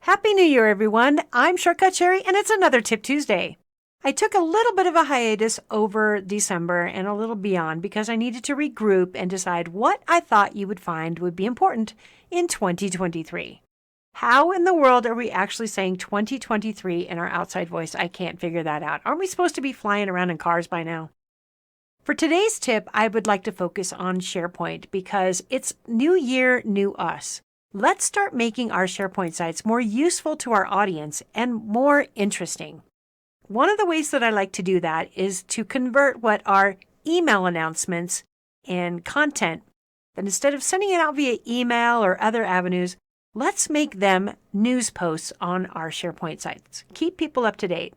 Happy New Year, everyone. I'm Shortcut Sherry, and it's another Tip Tuesday. I took a little bit of a hiatus over December and a little beyond because I needed to regroup and decide what I thought you would find would be important in 2023. How in the world are we actually saying 2023 in our outside voice? I can't figure that out. Aren't we supposed to be flying around in cars by now? For today's tip, I would like to focus on SharePoint because it's new year, new us. Let's start making our SharePoint sites more useful to our audience and more interesting. One of the ways that I like to do that is to convert what are email announcements and content, that instead of sending it out via email or other avenues, let's make them news posts on our SharePoint sites. Keep people up to date.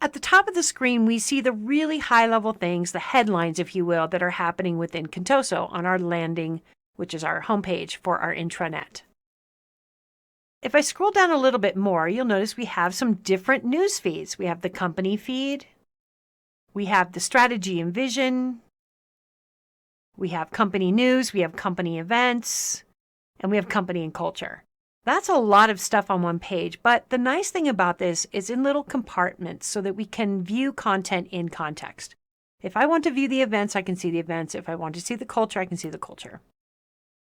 At the top of the screen, we see the really high-level things, the headlines, if you will, that are happening within Contoso on our landing, which is our homepage for our intranet. If I scroll down a little bit more, you'll notice we have some different news feeds. We have the company feed, we have the strategy and vision, we have company news, we have company events, and we have company and culture. That's a lot of stuff on one page, but the nice thing about this is in little compartments so that we can view content in context. If I want to view the events, I can see the events. If I want to see the culture, I can see the culture.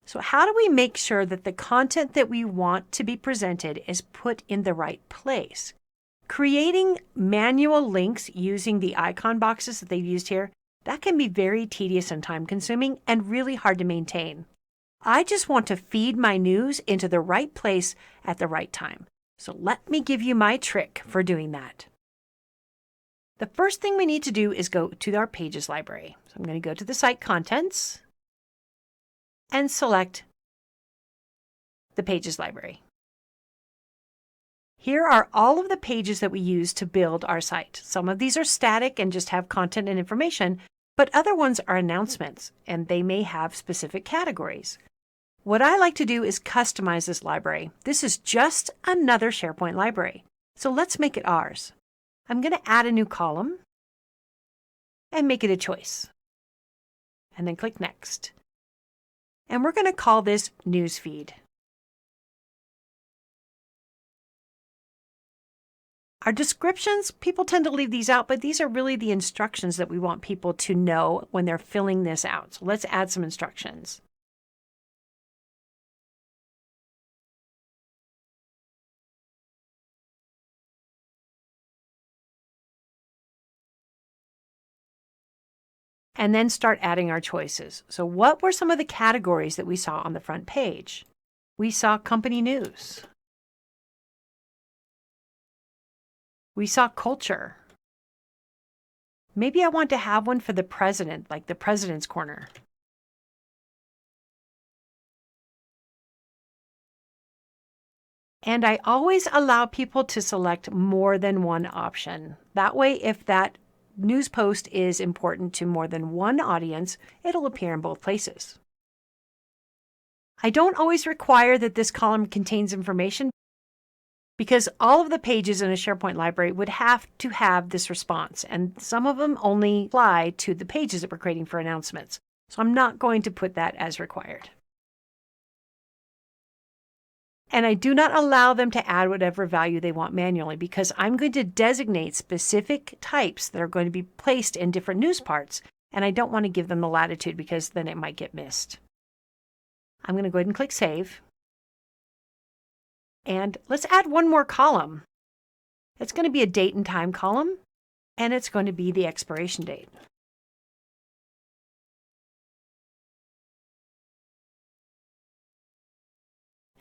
So how do we make sure that the content that we want to be presented is put in the right place? Creating manual links using the icon boxes that they've used here, that can be very tedious and time-consuming and really hard to maintain. I just want to feed my news into the right place at the right time. So let me give you my trick for doing that. The first thing we need to do is go to our Pages library. So I'm going to go to the Site Contents and select the Pages library. Here are all of the pages that we use to build our site. Some of these are static and just have content and information, but other ones are announcements, and they may have specific categories. What I like to do is customize this library. This is just another SharePoint library, so let's make it ours. I'm going to add a new column and make it a choice, and then click Next. And we're going to call this Newsfeed. Our descriptions, people tend to leave these out, but these are really the instructions that we want people to know when they're filling this out. So let's add some instructions. And then start adding our choices. So what were some of the categories that we saw on the front page? We saw company news. We saw culture. Maybe I want to have one for the president, like the President's Corner. And I always allow people to select more than one option. That way, if that news post is important to more than one audience, it'll appear in both places. I don't always require that this column contains information because all of the pages in a SharePoint library would have to have this response, and some of them only apply to the pages that we're creating for announcements. So I'm not going to put that as required. And I do not allow them to add whatever value they want manually because I'm going to designate specific types that are going to be placed in different news parts, and I don't want to give them the latitude because then it might get missed. I'm going to go ahead and click Save. And let's add one more column. It's going to be a date and time column, and it's going to be the expiration date.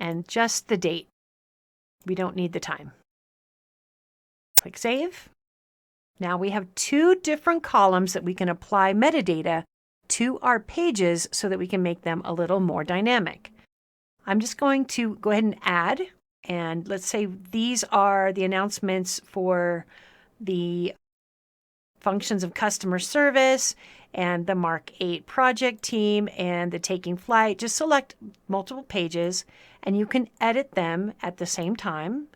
And just the date. We don't need the time. Click Save. Now we have two different columns that we can apply metadata to our pages so that we can make them a little more dynamic. I'm just going to go ahead and add, and let's say these are the announcements for the functions of customer service and the Mark 8 project team and the taking flight. Just select multiple pages and you can edit them at the same time.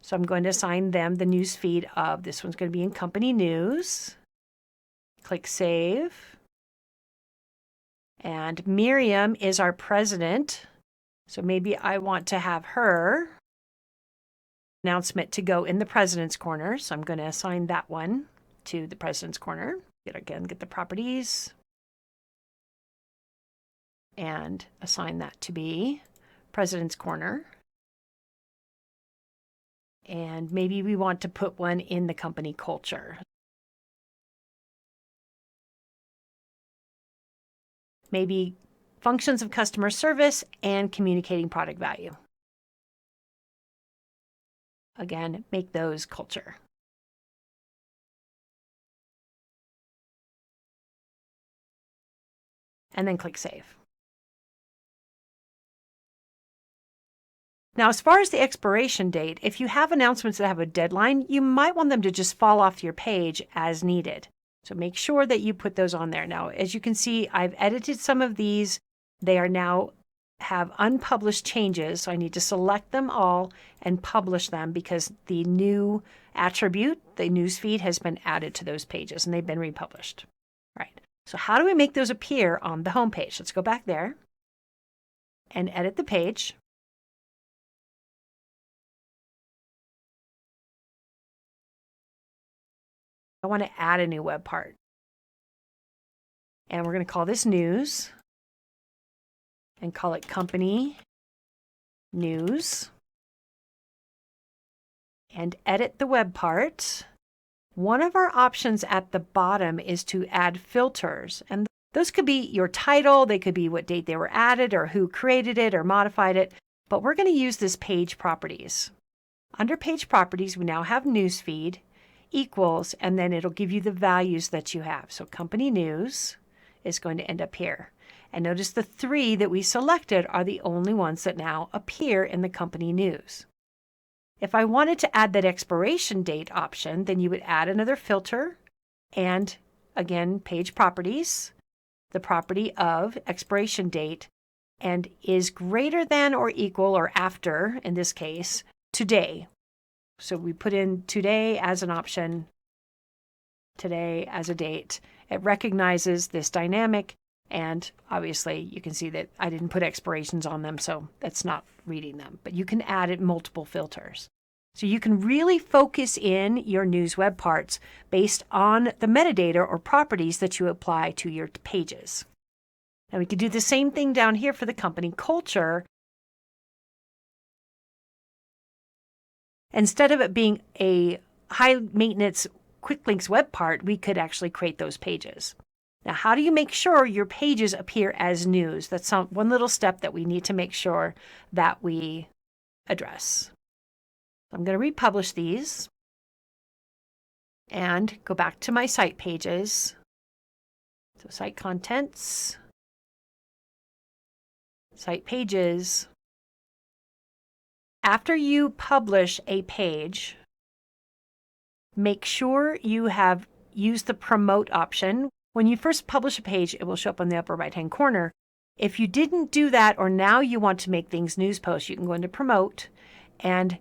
So I'm going to assign them the news feed of this one's going to be in company news. Click Save. And Miriam is our president. So maybe I want to have her announcement to go in the President's Corner. So I'm going to assign that one to the President's Corner. Get the properties and assign that to be President's Corner. And maybe we want to put one in the company culture. Maybe functions of customer service and communicating product value. Again, make those culture. And then click Save. Now, as far as the expiration date, if you have announcements that have a deadline, you might want them to just fall off your page as needed. So make sure that you put those on there. Now, as you can see, I've edited some of these. They are now have unpublished changes, so I need to select them all and publish them because the new attribute, the newsfeed, has been added to those pages and they've been republished. Right. So how do we make those appear on the home page? Let's go back there and edit the page. I want to add a new web part. And we're going to call this News and call it Company News. And edit the web part. One of our options at the bottom is to add filters. And those could be your title, they could be what date they were added or who created it or modified it. But we're going to use this page properties. Under page properties, we now have newsfeed equals, and then it'll give you the values that you have. So company news is going to end up here. And notice the 3 that we selected are the only ones that now appear in the company news. If I wanted to add that expiration date option, then you would add another filter and again, page properties, the property of expiration date, and is greater than or equal or after, in this case, today. So we put in today as an option, today as a date. It recognizes this dynamic, and obviously you can see that I didn't put expirations on them, so that's not reading them. But you can add it multiple filters. So you can really focus in your news web parts based on the metadata or properties that you apply to your pages. Now we could do the same thing down here for the company culture. Instead of it being a high maintenance quick links web part, we could actually create those pages. Now, how do you make sure your pages appear as news? That's one little step that we need to make sure that we address. I'm going to republish these and go back to my site pages. So site contents, site pages. After you publish a page, make sure you have used the promote option. When you first publish a page, it will show up on the upper right-hand corner. If you didn't do that, or now you want to make things news posts, you can go into promote and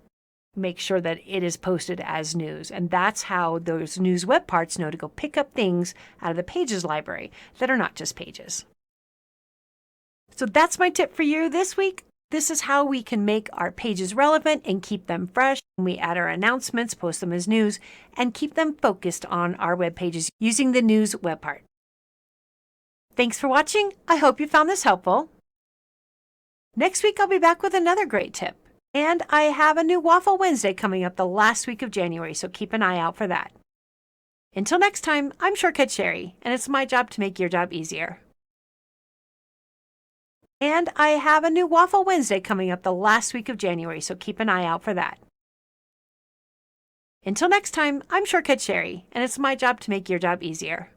make sure that it is posted as news. And that's how those news web parts know to go pick up things out of the pages library that are not just pages. So that's my tip for you this week. This is how we can make our pages relevant and keep them fresh. We add our announcements, post them as news, and keep them focused on our web pages using the news web part. Thanks for watching. I hope you found this helpful. Next week, I'll be back with another great tip. And I have a new Waffle Wednesday coming up the last week of January, so keep an eye out for that. Until next time, I'm Shortcut Sherry, and it's my job to make your job easier. And I have a new Waffle Wednesday coming up the last week of January, so keep an eye out for that. Until next time, I'm Shortcut Sherry, and it's my job to make your job easier.